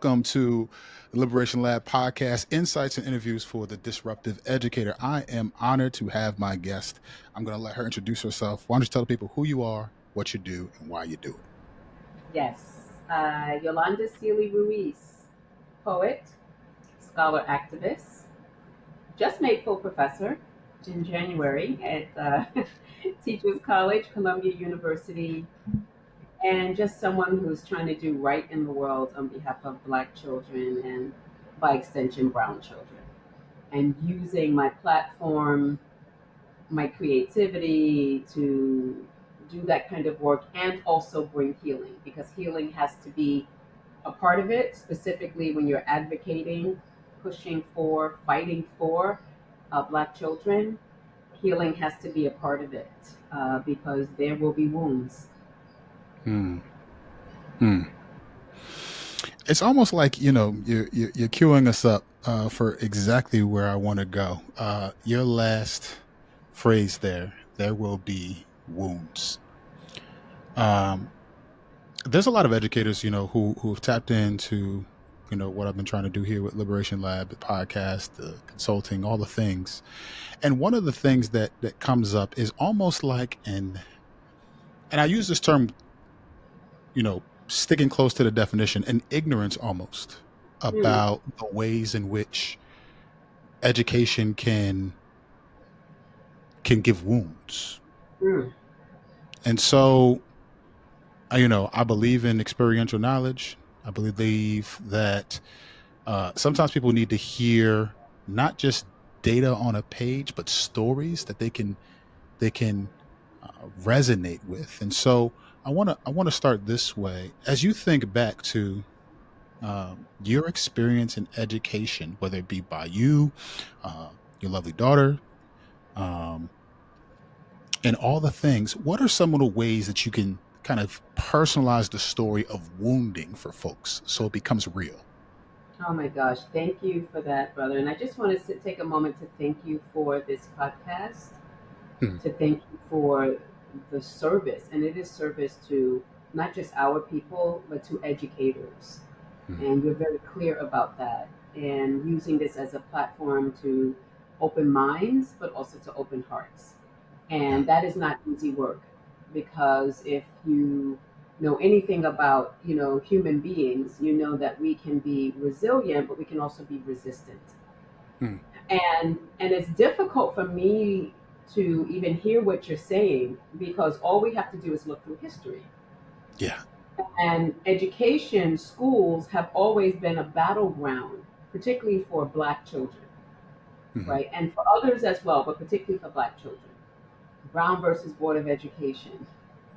Welcome to the Liberation Lab podcast, insights and interviews for the disruptive educator. I am honored to have my guest. I'm going to let her introduce herself. Why don't you tell the people who you are, what you do, and why you do it? Yes, Yolanda Sealey-Ruiz, poet, scholar activist, just made full professor in January at Teachers College, Columbia University, and just someone who's trying to do right in the world on behalf of Black children and, by extension, Brown children. And using my platform, my creativity to do that kind of work and also bring healing because healing has to be a part of it, specifically when you're advocating, pushing for, fighting for Black children. Healing has to be a part of it because there will be wounds. Hmm. Hmm. It's almost like you're queuing us up for exactly where I want to go. Your last phrase there will be wounds. Um, there's a lot of educators, who have tapped into, what I've been trying to do here with Liberation Lab, the podcast, the consulting, all the things. And one of the things that comes up is almost like and I use this term, sticking close to the definition, an ignorance almost Mm, about the ways in which education can give wounds. mm, And so, I believe in experiential knowledge. I believe that sometimes people need to hear not just data on a page, but stories that they can resonate with. And so, I want to start this way. As you think back to your experience in education, whether it be by you, your lovely daughter, um, and all the things, what are some of the ways that you can kind of personalize the story of wounding for folks so it becomes real? oh my gosh, thank you for that, brother. And I just want to take a moment to thank you for this podcast, Hmm. to thank you for the service. And it is service to not just our people, but to educators. Hmm. And you're very clear about that. And using this as a platform to open minds, but also to open hearts. Yeah. And that is not easy work because if you know anything about human beings, you know that we can be resilient, but we can also be resistant. Hmm. And it's difficult for me to even hear what you're saying because all we have to do is look through history. Yeah. And education, schools have always been a battleground, particularly for Black children, Hmm. right? And for others as well, but particularly for Black children. Brown versus Board of Education,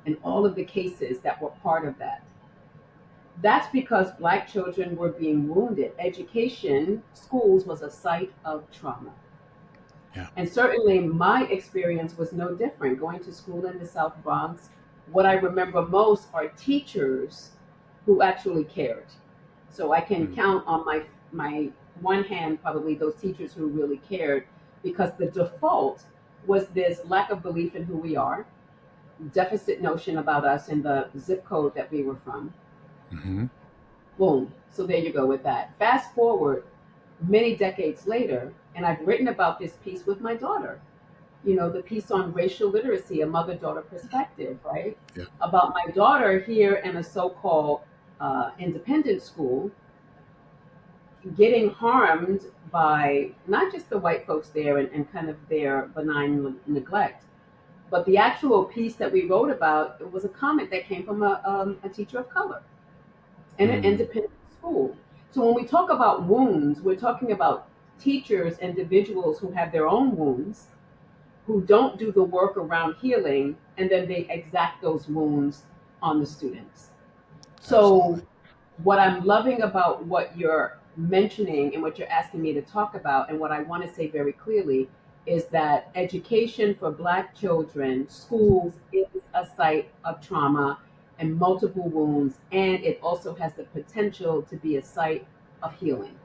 and all of the cases that were part of that. That's because Black children were being wounded. Education, schools was a site of trauma. Yeah. And certainly my experience was no different. Going to school in the South Bronx, what I remember most are teachers who actually cared. So I can Hmm. count on my one hand probably those teachers who really cared because the default was this lack of belief in who we are, deficit notion about us and the zip code that we were from. Hmm. Boom. So there you go with that. Fast forward many decades later, and I've written about this piece with my daughter. The piece on racial literacy, a mother daughter perspective, right? Yeah. About my daughter here in a so called independent school getting harmed by not just the white folks there and kind of their benign neglect, but the actual piece that we wrote about, it was a comment that came from a teacher of color in an Hmm. independent school. So when we talk about wounds, we're talking about teachers, individuals who have their own wounds, who don't do the work around healing, and then they exact those wounds on the students. Absolutely. So what I'm loving about what you're mentioning and what you're asking me to talk about, and what I want to say very clearly, is that education for Black children, schools, is a site of trauma and multiple wounds, and it also has the potential to be a site of healing.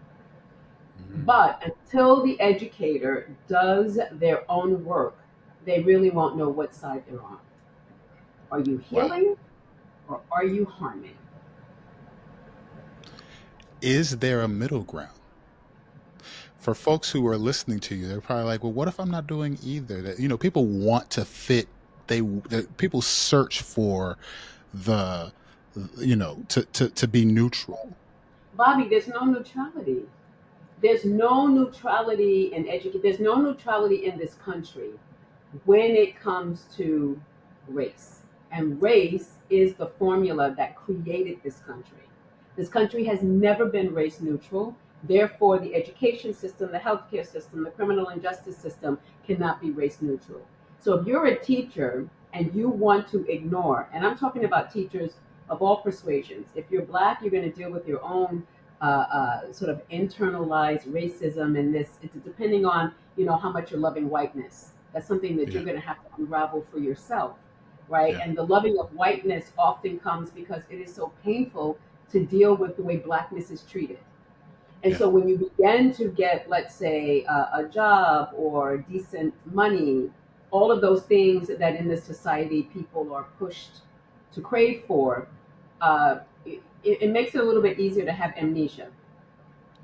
Hmm. But until the educator does their own work, they really won't know what side they're on. Are you Wow. healing or are you harming? Is there a middle ground? For folks who are listening to you, they're probably like, well, what if I'm not doing either? That, people want to fit. People search for the, to be neutral. Bobby, there's no neutrality. There's no neutrality in education. There's no neutrality in this country when it comes to race. And race is the formula that created this country. This country has never been race neutral. Therefore, the education system, the healthcare system, the criminal and justice system cannot be race neutral. So if you're a teacher and you want to ignore, and I'm talking about teachers of all persuasions, if you're black, you're going to deal with your own sort of internalized racism and this. It's depending on how much you're loving whiteness. That's something that Yeah, you're going to have to unravel for yourself, right? yeah, And the loving of whiteness often comes because it is so painful to deal with the way blackness is treated. And yeah, so when you begin to get, let's say, a job or decent money, all of those things that in this society people are pushed to crave for, it makes it a little bit easier to have amnesia.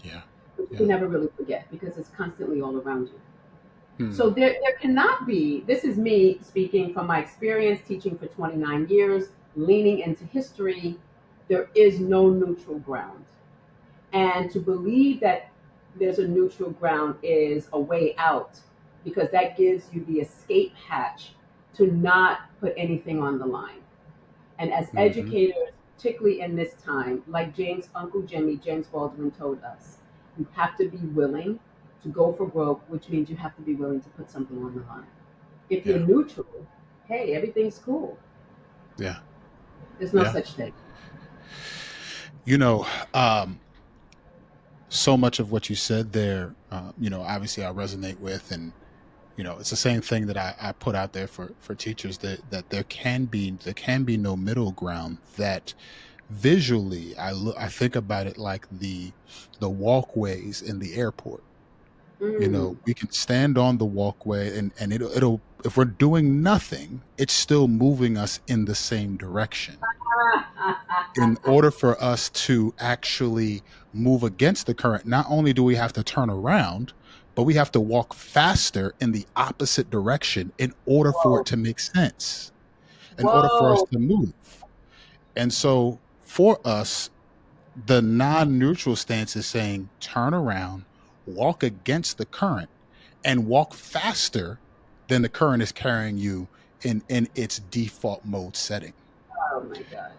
yeah, But you can yeah. never really forget because it's constantly all around you. So Hmm. there cannot be, this is me speaking from my experience teaching for 29 years, leaning into history, there is no neutral ground. And to believe that there's a neutral ground is a way out because that gives you the escape hatch to not put anything on the line. And as Hmm. educators, particularly in this time, like Uncle Jimmy, James Baldwin told us, you have to be willing to go for broke, which means you have to be willing to put something on the line. If you're Yeah, neutral, hey, everything's cool. yeah, There's no yeah. such thing. You know, um, so much of what you said there, obviously I resonate with, and it's the same thing that I put out there for teachers that there can be no middle ground. That visually, I think about it like the walkways in the airport. Mm. We can stand on the walkway, and it'll if we're doing nothing, it's still moving us in the same direction. In order for us to actually move against the current, not only do we have to turn around, but we have to walk faster in the opposite direction in order for Whoa. it to make sense, in order for us Whoa. to move. And so for us, the non neutral stance is saying turn around, walk against the current, and walk faster than the current is carrying you in its default mode setting. Oh my God.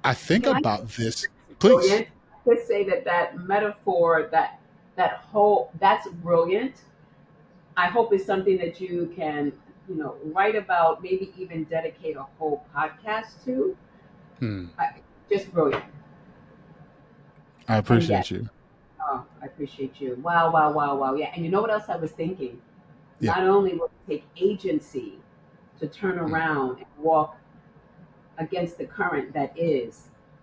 I think Can I about this, please. brilliant? Just say that that metaphor, that whole, that's brilliant. I hope it's something that you can, write about, maybe even dedicate a whole podcast to. Hmm. I, just brilliant. I And yes, appreciate you. oh, I appreciate you. Wow, wow, wow, wow. Yeah. And you know what else I was thinking? Yeah. Not only will it take agency to turn Mm. around and walk against the current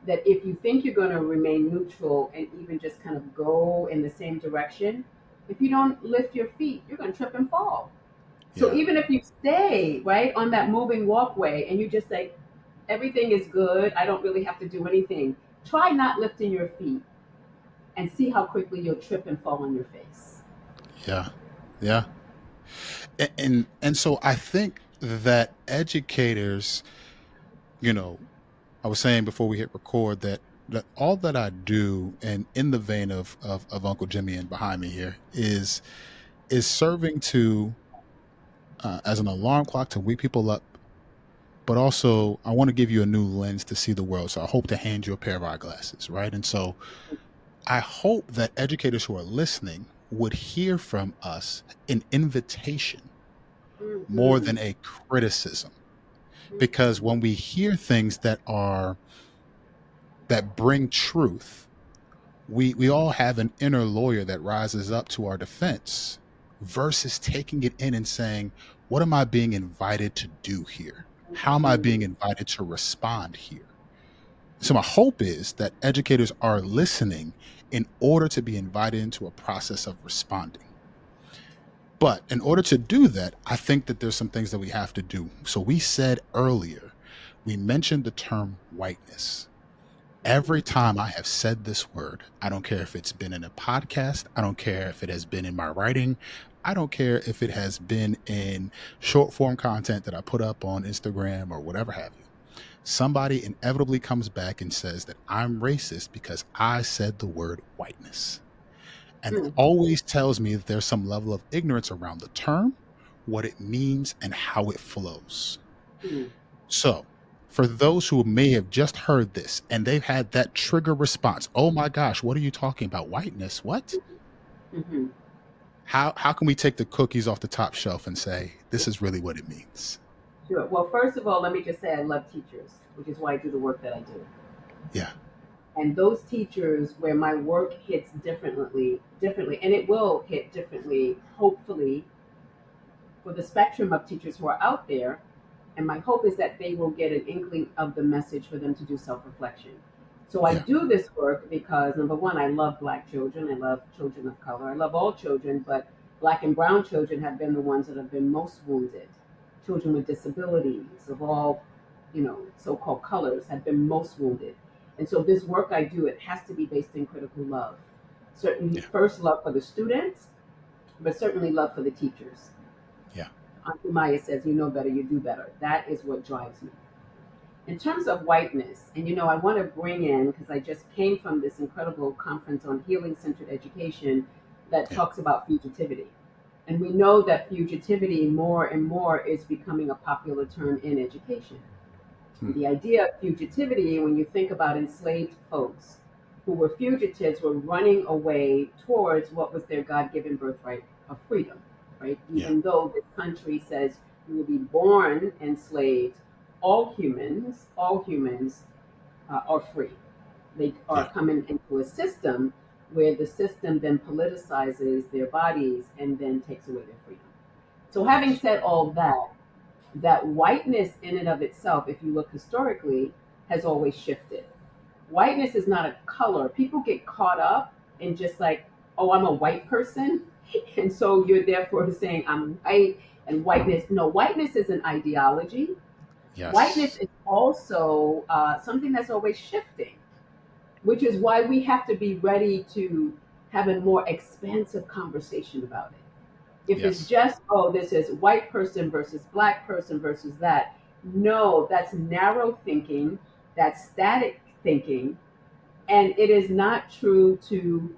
that if you think you're going to remain neutral and even just kind of go in the same direction, if you don't lift your feet, you're going to trip and fall. So Yeah. even if you stay right on that moving walkway and you just say, everything is good, I don't really have to do anything, try not lifting your feet and see how quickly you'll trip and fall on your face. Yeah. Yeah. And so I think that educators, you know, I was saying before we hit record that all that I do, and in the vein of Uncle Jimmy and behind me here, is serving to as an alarm clock to wake people up, but also I want to give you a new lens to see the world. So I hope to hand you a pair of eyeglasses, right? And so I hope that educators who are listening would hear from us an invitation more Mm-hmm. than a criticism. Because Mm-hmm. when we hear things that bring truth, we all have an inner lawyer that rises up to our defense versus taking it in and saying, what am I being invited to do here? How am I being Mm-hmm. invited to respond here? So my hope is that educators are listening in order to be invited into a process of responding. But in order to do that, I think that there's some things that we have to do. So we said earlier, we mentioned the term whiteness. Every time I have said this word, I don't care if it's been in a podcast, I don't care if it has been in my writing, I don't care if it has been in short form content that I put up on Instagram or whatever have you. Somebody inevitably comes back and says that I'm racist because I said the word whiteness. And Mm, always tells me that there's some level of ignorance around the term, what it means, and how it flows. mm, So, for those who may have just heard this and they've had that trigger response, oh my gosh, what are you talking about? Whiteness? What? hmm. How can we take the cookies off the top shelf and say this is really what it means? Sure. Well, first of all, let me just say I love teachers, which is why I do the work that I do. Yeah, And those teachers where my work hits differently, and it will hit differently, hopefully, for the spectrum of teachers who are out there. And my hope is that they will get an inkling of the message for them to do self reflection. So I yeah, do this work because, number one, I love Black children. I love children of color. I love all children, but Black and Brown children have been the ones that have been most wounded. Children with disabilities of all, so called colors have been most wounded. And so this work I do, it has to be based in critical love. Certainly, yeah, first love for the students, but certainly love for the teachers. yeah, Auntie Maya says, you know better, you do better. That is what drives me. In terms of whiteness, and I want to bring in, because I just came from this incredible conference on healing centered education that yeah. talks about fugitivity. And we know that fugitivity more and more is becoming a popular term in education. Hmm. The idea of fugitivity, when you think about enslaved folks who were fugitives, were running away towards what was their God given birthright of freedom, right? Yeah, Even though this country says you will be born enslaved, all humans are free. They are yeah, coming into a system where the system then politicizes their bodies and then takes away their freedom. So, having yes, said all that whiteness in and of itself, if you look historically, has always shifted. Whiteness is not a color. People get caught up in just like, oh, I'm a white person. And so you're therefore saying I'm white and whiteness. No, whiteness is an ideology. Whiteness yes, is also something that's always shifting, which is why we have to be ready to have a more expansive conversation about it. If it's yes, just, oh, this is white person versus black person versus that, no, that's narrow thinking, that's static thinking, and it is not true to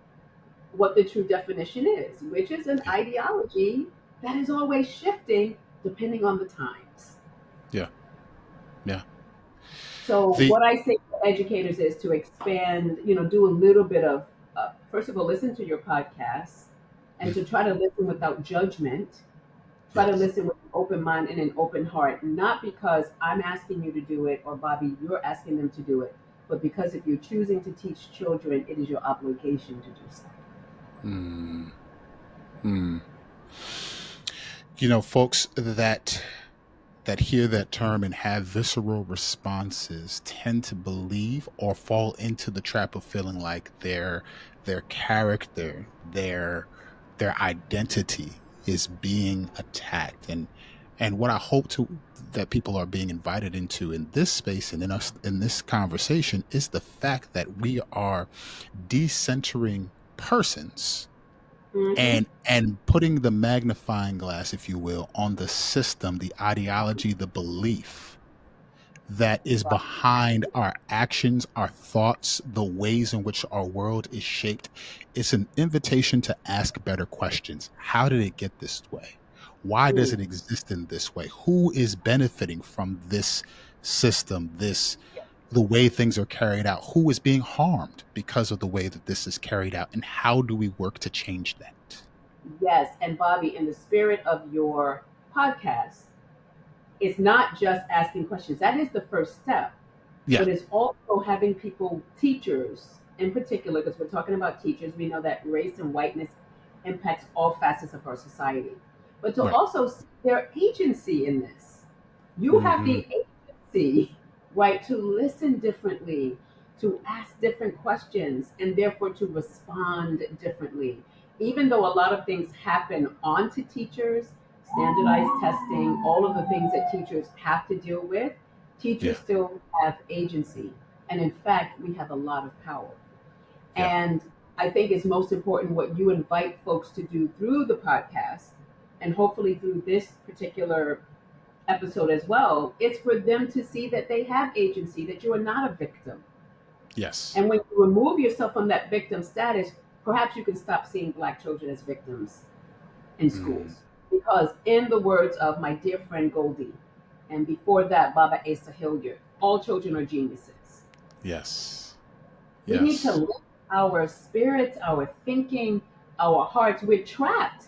what the true definition is, which is an yeah, ideology that is always shifting depending on the times. yeah, yeah. So The what I say to educators is to expand, do a little bit of, first of all, listen to your podcasts and to try to listen without judgment. Try to yes. listen with an open mind and an open heart, not because I'm asking you to do it or Bobby, you're asking them to do it, but because if you're choosing to teach children, it is your obligation to do so. Hmm. Hmm. Folks that hear that term and have visceral responses tend to believe or fall into the trap of feeling like their character, their identity is being attacked. And what I hope to that people are being invited into in this space and in us in this conversation is the fact that we are decentering persons Mm-hmm. and putting the magnifying glass, if you will, on the system, the ideology, the belief that is behind our actions, our thoughts, the ways in which our world is shaped. It's an invitation to ask better questions. How did it get this way? Why does Mm. it exist in this way? Who is benefiting from this system, this the way things are carried out? Who is being harmed because of the way that this is carried out? And how do we work to change that? Yes, and Bobby, in the spirit of your podcast, it's not just asking questions. That is the first step, Yeah, but it's also having people, teachers in particular, because we're talking about teachers. We know that race and whiteness impacts all facets of our society, but to right. also see their agency in this. You have Hmm. the agency, right, to listen differently, to ask different questions, and therefore to respond differently. Even though a lot of things happen onto teachers, standardized testing, all of the things that teachers have to deal with, teachers Yeah, still have agency. And in fact, we have a lot of power. Yeah. And I think it's most important what you invite folks to do through the podcast, and hopefully through this particular episode as well. It's for them to see that they have agency, that you are not a victim. Yes. And when you remove yourself from that victim status, perhaps you can stop seeing Black children as victims in Mm. schools. Because, in the words of my dear friend Goldie, and before that, Baba Asa Hilliard, all children are geniuses. Yes. We need to Yes. lift our spirits, our thinking, our hearts. We're trapped.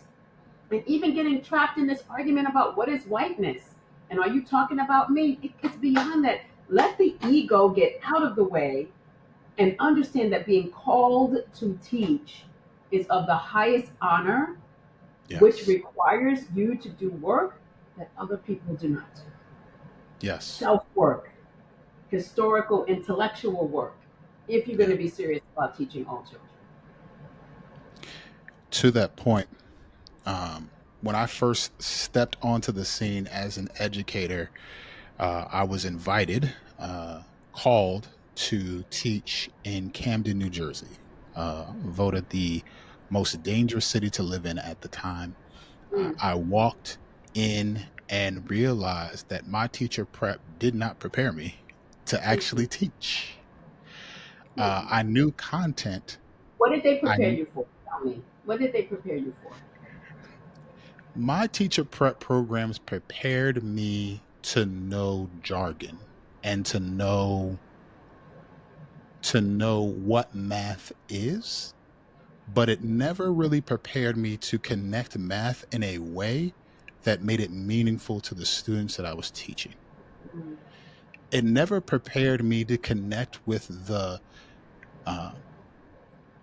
And even getting trapped in this argument about what is whiteness and are you talking about me? It's beyond that. Let the ego get out of the way and understand that being called to teach is of the highest honor, which Yes. requires you to do work that other people do not. Yes. Self work, historical, intellectual work, if you're going Yeah. to be serious about teaching all children. To that point, when I first stepped onto the scene as an educator, I was invited, called to teach in Camden, New Jersey, voted the most dangerous city to live in at the time. Mm, I walked in and realized that my teacher prep did not prepare me to mm-mm, actually teach. mm-mm. I knew content. What did they I prepare you for? Tell me. What did they prepare you for? My teacher prep programs prepared me to know jargon and to know what math is, but it never really prepared me to connect math in a way that made it meaningful to the students that I was teaching. Mm, It never prepared me to connect with the uh,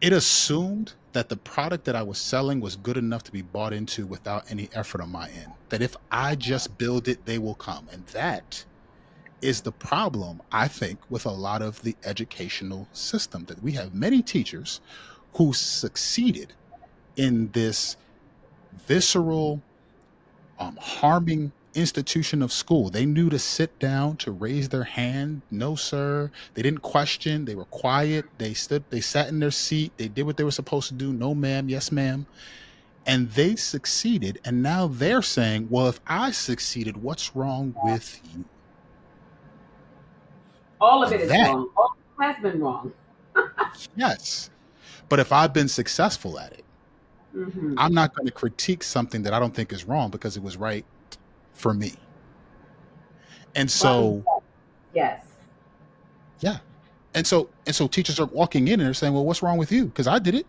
it assumed that the product that I was selling was good enough to be bought into without any effort on my end. That if I just build it, they will come. And that is the problem, I think, with a lot of the educational system, that we have many teachers who succeeded in this visceral, harming institution of school. They knew to sit down, to raise their hand. No, sir. They didn't question. They were quiet. They stood, they sat in their seat. They did what they were supposed to do. No, ma'am. Yes, ma'am. And they succeeded. And now they're saying, well, if I succeeded, what's wrong with you? all of it is That, wrong. All has been wrong. yes. But if I've been successful at it, Hmm. I'm not going to critique something that I don't think is wrong because it was right for me. And Well, so, yes. yeah. And so teachers are walking in and they're saying, well, what's wrong with you? Because I did it.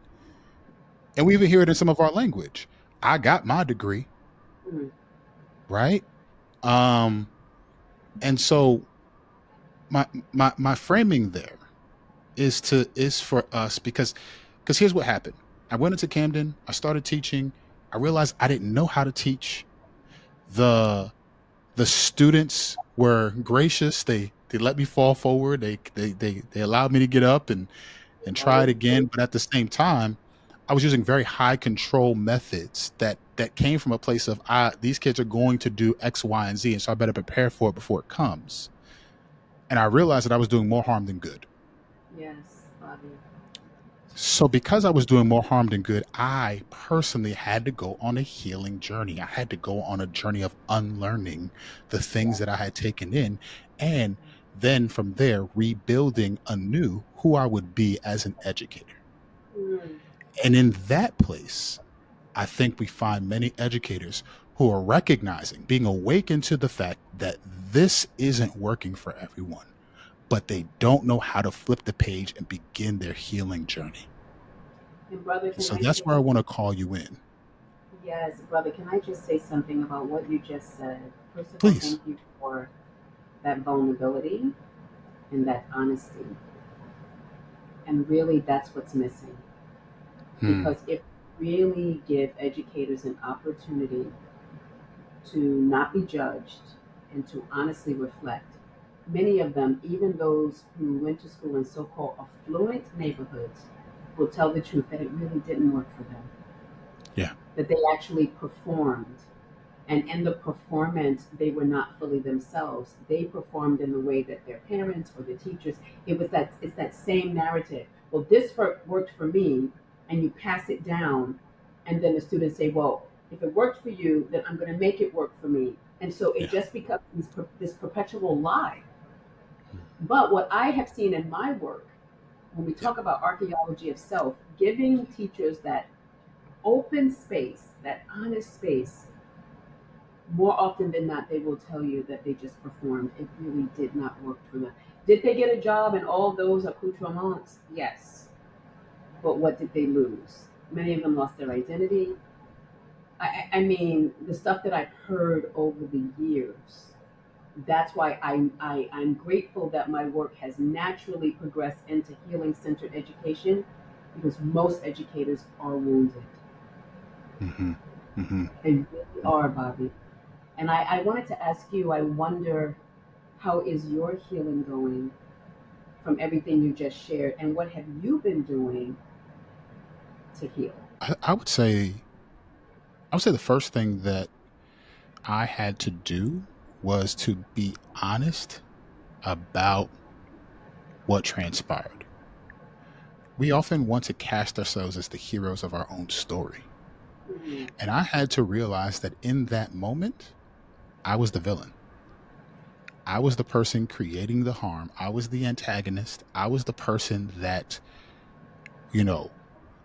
And we even hear it in some of our language. I got my degree, Mm. right? Um, and so my framing there is for us, because here's what happened. I went into Camden, I started teaching, I realized I didn't know how to teach. The the students were gracious. They let me fall forward. They allowed me to get up and try it Always again. But at the same time, I was using very high control methods that came from a place of, these kids are going to do X, Y, and Z, and so I better prepare for it before it comes. And I realized that I was doing more harm than good. yes, Bobby. So because I was doing more harm than good, I personally had to go on a healing journey. I had to go on a journey of unlearning the things that I had taken in, and then from there rebuilding anew who I would be as an educator. Mm. And in that place, I think we find many educators who are recognizing, being awakened to the fact that this isn't working for everyone, but they don't know how to flip the page and begin their healing journey. And brother, And can so I that's where I just want to call you in. yes, brother, can I just say something about what you just said? First of all, Please. thank you for that vulnerability and that honesty. And really, that's what's missing. Hmm. Because if we really give educators an opportunity to not be judged and to honestly reflect, many of them, even those who went to school in so called affluent neighborhoods, will tell the truth that it really didn't work for them, Yeah. that they actually performed. And in the performance, they were not fully themselves. They performed in the way that their parents or the teachers, it's that same narrative. Well, this worked for me, and you pass it down, and then the students say, well, if it worked for you, then I'm going to make it work for me. And so it Yeah. just becomes this perpetual lie. But what I have seen in my work, when we Yeah. talk about archaeology of self, giving teachers that open space, that honest space, more often than not, they will tell you that they just performed. It really did not work for them. Did they get a job and all those accoutrements? Yes. But what did they lose? Many of them lost their identity. I mean, the stuff that I've heard over the years. That's why I'm grateful that my work has naturally progressed into healing centered education, because most educators are wounded. Mm-hmm. Mm-hmm. They really are, Bobby. And I wanted to ask you, I wonder, how is your healing going from everything you just shared? And what have you been doing to heal? I would say, the first thing that I had to do was to be honest about what transpired. We often want to cast ourselves as the heroes of our own story. Mm, And I had to realize that in that moment, I was the villain. I was the person creating the harm. I was the antagonist. I was the person that, you know,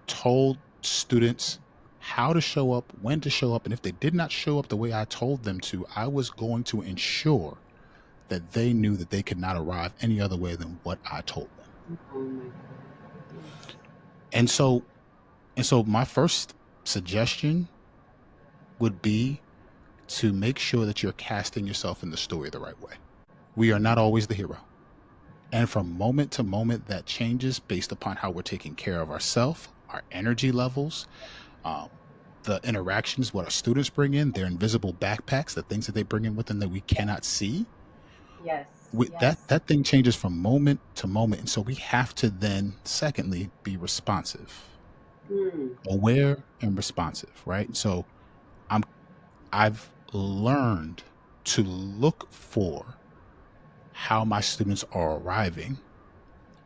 told students how to show up, when to show up. And if they did not show up the way I told them to, I was going to ensure that they knew that they could not arrive any other way than what I told them. oh my God. Yes. And so, my first suggestion would be to make sure that you're casting yourself in the story the right way. We are not always the hero. And from moment to moment, that changes based upon how we're taking care of ourselves, our energy levels, um, the interactions, what our students bring in, their invisible backpacks, the things that they bring in with them that we cannot see. Yes. That Yes. thing changes from moment to moment, and so we have to then, secondly, be responsive, Mm, aware, and responsive. Right. So I'm I've learned to look for how my students are arriving,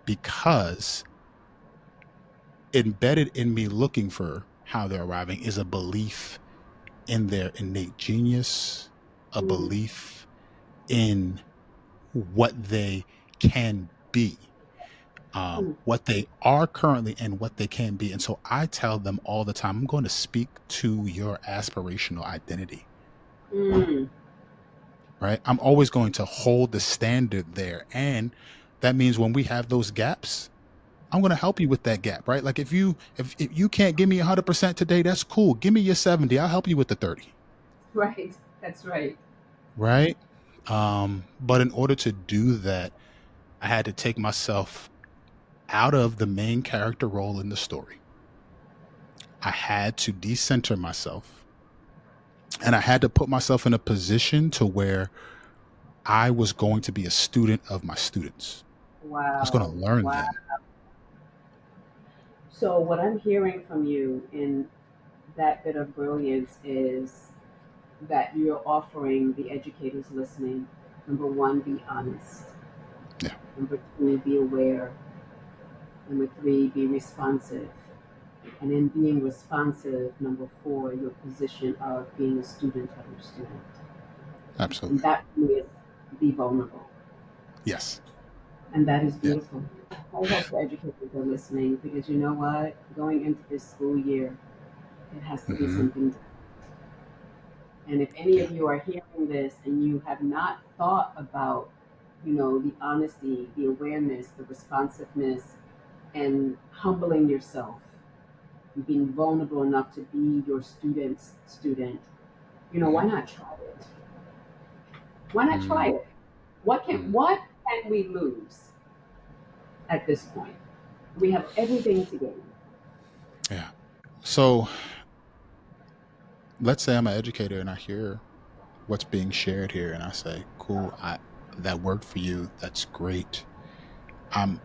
because embedded in me looking for how they're arriving is a belief in their innate genius, a mm, belief in what they can be, mm, what they are currently and what they can be. And so I tell them all the time, I'm going to speak to your aspirational identity, mm. right? I'm always going to hold the standard there. And that means when we have those gaps, I'm going to help you with that gap, right? Like if you can't give me 100% today, that's cool. Give me your 70. I'll help you with the 30, Right. That's right. right? But in order to do that, I had to take myself out of the main character role in the story. I had to decenter myself, and I had to put myself in a position to where I was going to be a student of my students. I was going to Wow. learn Wow. them. So, what I'm hearing from you in that bit of brilliance is that you're offering the educators listening, number one, be honest. Yeah, Number two, be aware. Number three, be responsive. And in being responsive, number four, your position of being a student of your student. And absolutely. that for me is be vulnerable. Yes. And that is Yeah. beautiful. I hope the educators are listening, because you know what? Going into this school year, it has to be Hmm. something. And if any Yeah. of you are hearing this and you have not thought about, the honesty, the awareness, the responsiveness, and humbling yourself, being vulnerable enough to be your student's student, why Hmm. not try it? Why not try Hmm. it? What can we lose at this point? We have everything to gain. Yeah. So let's say I'm an educator and I hear what's being shared here, and I say, "Cool, that worked for you. That's great." Um,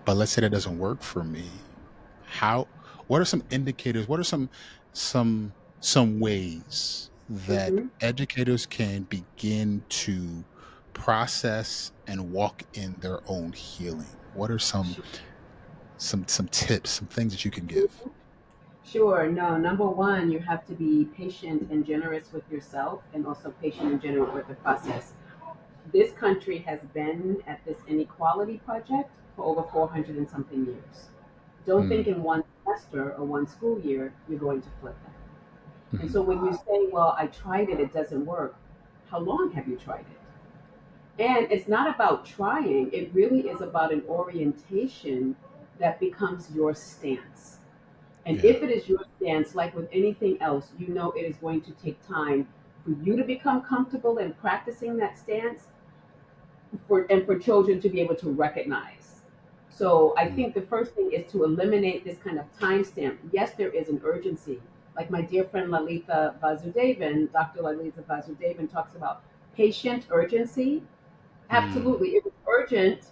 but let's say that doesn't work for me. How? What are some indicators? What are some ways that Mm-hmm. educators can begin to process and walk in their own healing? What are some tips, some things that you can give? Sure. No, number one, you have to be patient and generous with yourself and also patient and generous with the process. This country has been at this inequality project for over 400 and something years. Don't Mm, think in one semester or one school year you're going to flip that. And mhm. so when you say, well, I tried it, it doesn't work, how long have you tried it? And it's not about trying, it really is about an orientation that becomes your stance. And Yeah. if it is your stance, like with anything else, you know it is going to take time for you to become comfortable in practicing that stance for children to be able to recognize. So I Mm, think the first thing is to eliminate this kind of timestamp. Yes, there is an urgency. Like my dear friend Lalita Vasudevan, Dr. Lalita Vasudevan talks about patient urgency. mm. Absolutely. It was urgent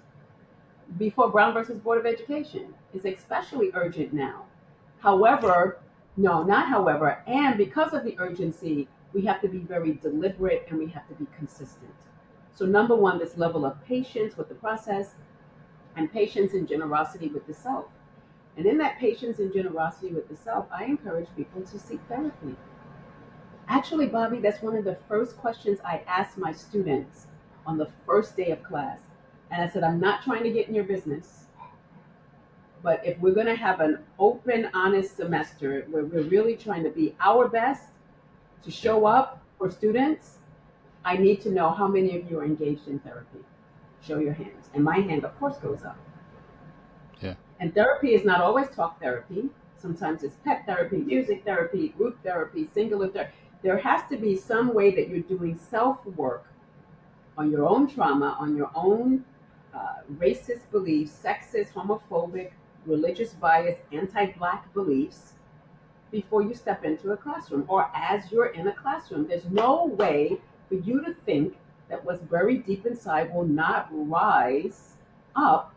before Brown versus Board of Education. It's especially urgent now. Yeah. However, no, not however, and because of the urgency, we have to be very deliberate and we have to be consistent. So, number one, this level of patience with the process and patience and generosity with the self. And in that patience and generosity with the self, I encourage people to seek therapy. Actually, Bobby, that's one of the first questions I asked my students on the first day of class. And I said, I'm not trying to get in your business. But if we're going to have an open, honest semester where we're really trying to be our best to Yeah. show up for students, I need to know how many of you are engaged in therapy. Show your hands. And my hand, of course, goes up. Yeah. And therapy is not always talk therapy. Sometimes it's pet therapy, music therapy, group therapy, singular therapy. There has to be some way that you're doing self work on your own trauma, on your own racist beliefs, sexist, homophobic, religious bias, anti black beliefs before you step into a classroom or as you're in a classroom. There's no way for you to think that what's buried deep inside will not rise up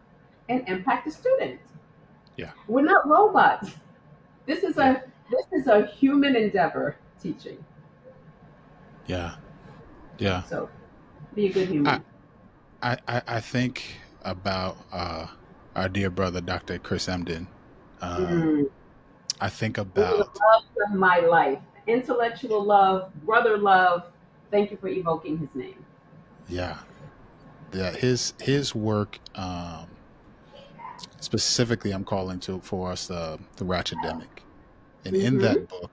and impact the student. Yeah. We're not robots. This is Yeah. a human endeavor teaching. Yeah. Yeah. So be a good I, human. I think about our dear brother, Dr. Chris Emden. Um, Mm. I think One of the about, loves of my life. Intellectual love, brother love. Thank you for evoking his name. yeah, his work, specifically, I'm calling to for us the Ratchetdemic, and in Mm-hmm. that book,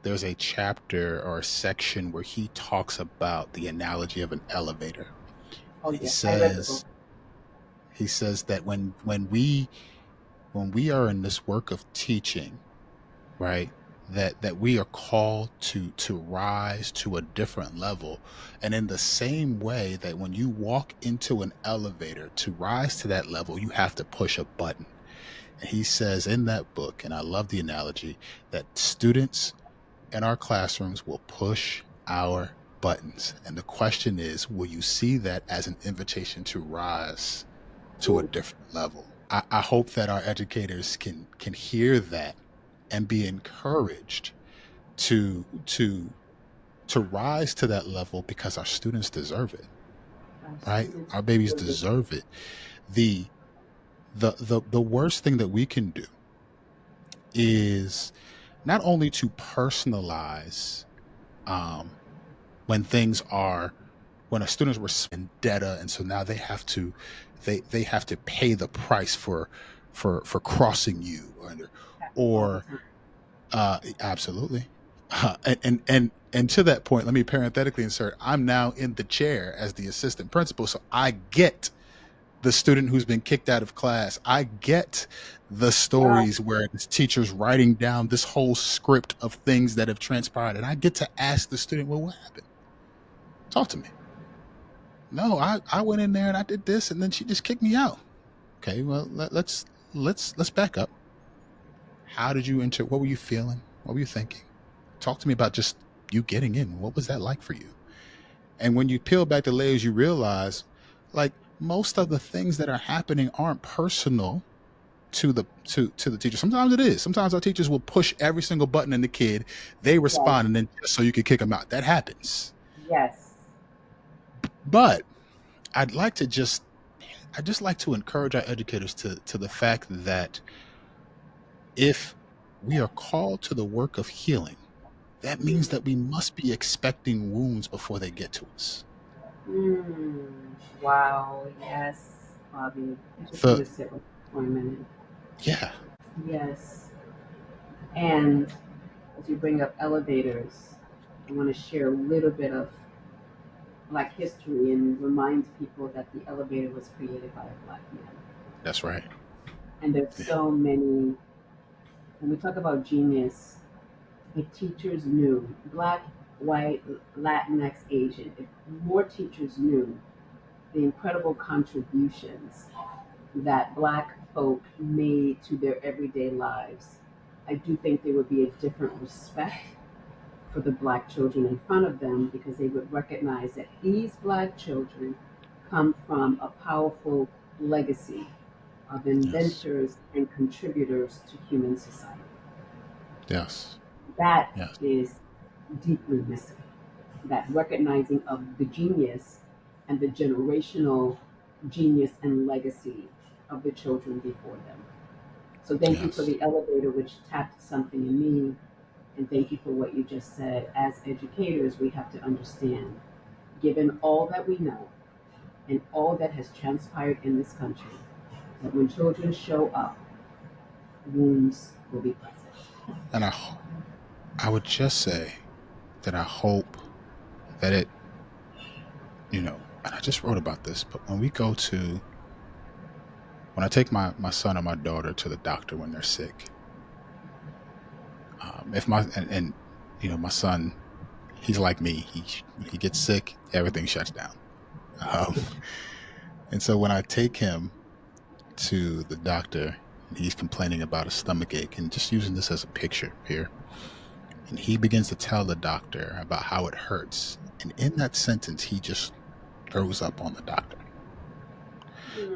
there's a chapter or a section where he talks about the analogy of an elevator. Oh He yes, I read the says book. he says that when we are in this work of teaching, right, that we are called to rise to a different level, and in the same way that when you walk into an elevator to rise to that level you have to push a button. And he says in that book, and I love the analogy, that students in our classrooms will push our buttons, and the question is, will you see that as an invitation to rise to a Ooh, different level? I hope that our educators can hear that and be encouraged to rise to that level, because our students deserve it, our right? students Our babies deserve it. deserve it. The the worst thing that we can do is not only to personalize, um, when things are when a students were vendetta, and so now they have to pay the price for crossing you, Happens all the or time. absolutely. And to that point, let me parenthetically insert, I'm now in the chair as the assistant principal, so I get the student who's been kicked out of class. I get the Yeah. stories where this teacher's writing down this whole script of things that have transpired, and I get to ask the student, well, what happened? Talk to me. No, I went in there and I did this, and then she just kicked me out. Okay, well, let's back up. How did you enter? What were you feeling? What were you thinking? Talk to me about just you getting in. What was that like for you? And when you peel back the layers, you realize, like, most of the things that are happening aren't personal. to the teacher. Sometimes it is. Sometimes our teachers will push every single button in the kid. They Yes. respond, and then just so you can kick them out. That happens. Yes. But I'd like to just I just like to encourage our educators to the fact that if we are called to the work of healing, that means Mm. that we must be expecting wounds before they get to us. Mm. Wow. Yes, Bobby. I just want The to sit with you for a minute. Yeah, Yes. And as you bring up elevators, I want to share a little bit of Black history and remind people that the elevator was created by a Black man. that's right. And there's Yeah, so many, when we talk about genius, if teachers knew, Black, white, Latinx, Asian, if more teachers knew the incredible contributions that Black folk made to their everyday lives, I do think there would be a different respect for the Black children in front of them because they would recognize that these Black children come from a powerful legacy of yes, inventors and contributors to human society. yes, That yes, is deeply missing. That recognizing of the genius and the generational genius and legacy of the children before them. So thank you for yes, the elevator, which tapped something in me. And thank you for what you just said. As educators, we have to understand, given all that we know and all that has transpired in this country, that when children show up, wounds will be present. and I would just say that I hope that and I just wrote about this, but when I take my son or my daughter to the doctor when they're sick, if my and my son, he's like me. He gets sick, everything shuts down. Um, and so when I take him to the doctor and he's complaining about a stomach ache, and just using this as a picture here, and he begins to tell the doctor about how it hurts, and in that sentence, he just throws up on the doctor.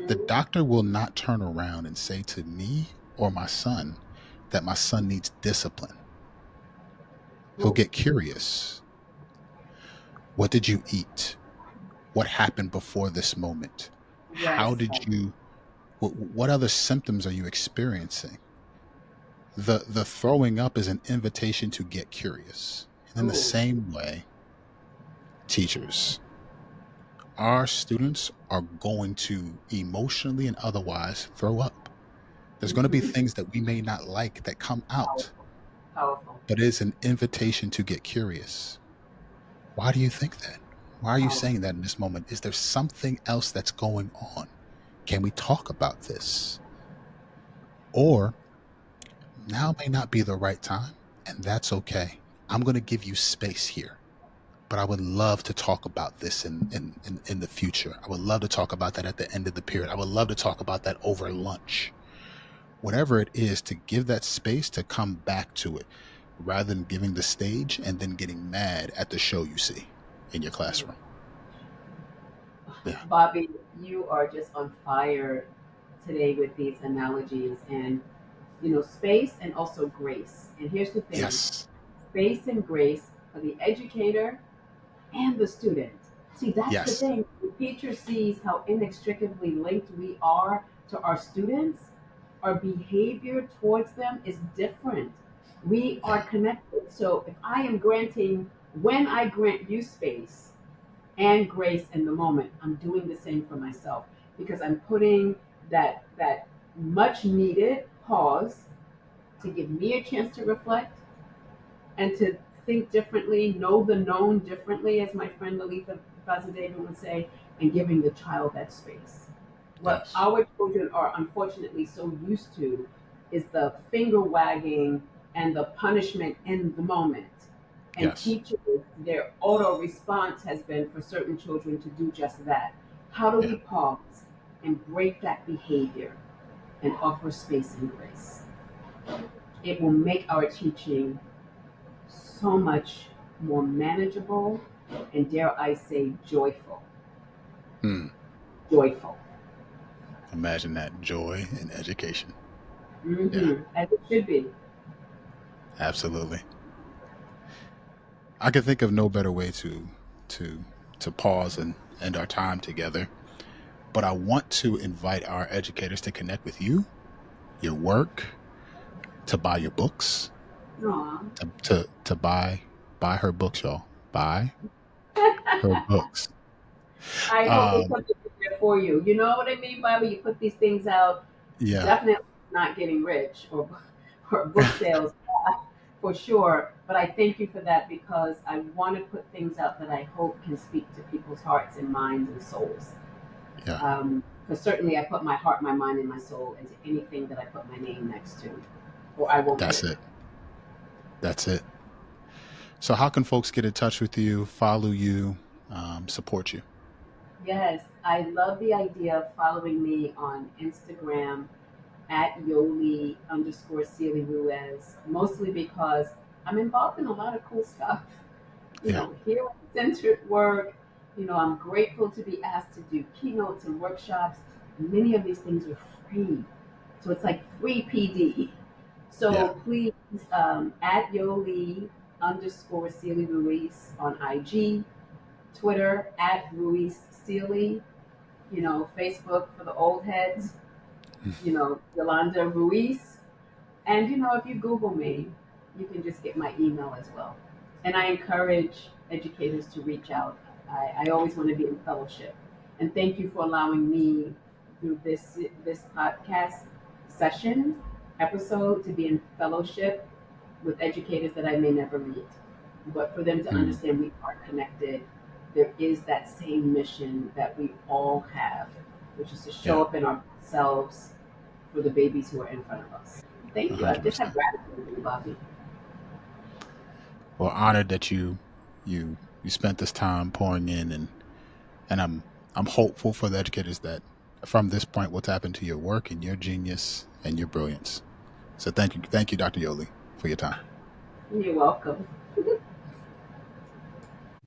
The Mm. doctor will not turn around and say to me or my son that my son needs discipline. He'll Ooh, get curious. What did you eat? What happened before this moment? How yes, did you, what other symptoms are you experiencing? The throwing up is an invitation to get curious. And in the ooh, same way, teachers, our students are going to emotionally and otherwise throw up. There's going to be mm-hmm. things that we may not like that come out, Powerful, powerful, but it is an invitation to get curious. Why do you think that? Why are you powerful. saying that in this moment? Is there something else that's going on? Can we talk about this? Or now may not be the right time, and that's okay. I'm going to give you space here, but I would love to talk about this in the future. I would love to talk about that at the end of the period. I would love to talk about that over lunch. Whatever it is, to give that space to come back to it rather than giving the stage and then getting mad at the show you see in your classroom. Yeah. Bobby, you are just on fire today with these analogies and space and also grace. And here's the thing, Yes. space and grace for the educator and the student. See, that's the Yes. thing. The teacher sees how inextricably linked we are to our students. Our behavior towards them is different. We are Yeah. connected. So if I am granting, when I grant you space and grace in the moment, I'm doing the same for myself because I'm putting that much needed pause to give me a chance to reflect and to think differently, know the known differently, as my friend Lalitha Fazadavid would say, and giving the child that space. What Yes. our children are unfortunately so used to is the finger wagging and the punishment in the moment. And Yes. teachers, their auto response has been for certain children to do just that. How do Yeah. we pause and break that behavior and offer space and grace? It will make our teaching so much more manageable and, dare I say, joyful. Hmm. Joyful. Imagine that joy in education. Yeah, As it should be. absolutely. I can think of no better way to to pause and end our time together. But I want to invite our educators to connect with you, your work, to buy your books, Aw. to buy her books, y'all. Buy her books. I hope they Um, put it there for you. You know what I mean, Bobby? You put these things out, yeah, definitely not getting rich or book sales for sure. But I thank you for that because I want to put things out that I hope can speak to people's hearts and minds and souls. yeah. Because certainly I put my heart, my mind, and my soul into anything that I put my name next to, or I won't get That's it. it. That's it. So, how can folks get in touch with you, follow you, support you? Yes, I love the idea of following me on Instagram at Yolie underscore Sealey-Ruiz, mostly because I'm involved in a lot of cool stuff. Yeah, Healing centered work. I'm grateful to be asked to do keynotes and workshops. Many of these things are free. So it's like free PD. yeah. So please, at Yolie underscore Sealey-Ruiz on IG, Twitter at Ruiz Sealey, Facebook for the old heads, Yolanda Ruiz. And if you Google me, you can just get my email as well. And I encourage educators to reach out. I always want to be in fellowship. And thank you for allowing me through this podcast session episode to be in fellowship with educators that I may never meet. But for them to Mm, understand we are connected, there is that same mission that we all have, which is to show yeah, up in ourselves for the babies who are in front of us. Thank you. I just have 100%. gratitude for you, Bobby. Well, honored that you spent this time pouring in, and I'm hopeful for the educators that from this point will tap into your work and your genius and your brilliance. So thank you, Dr. Yolie, for your time. You're welcome.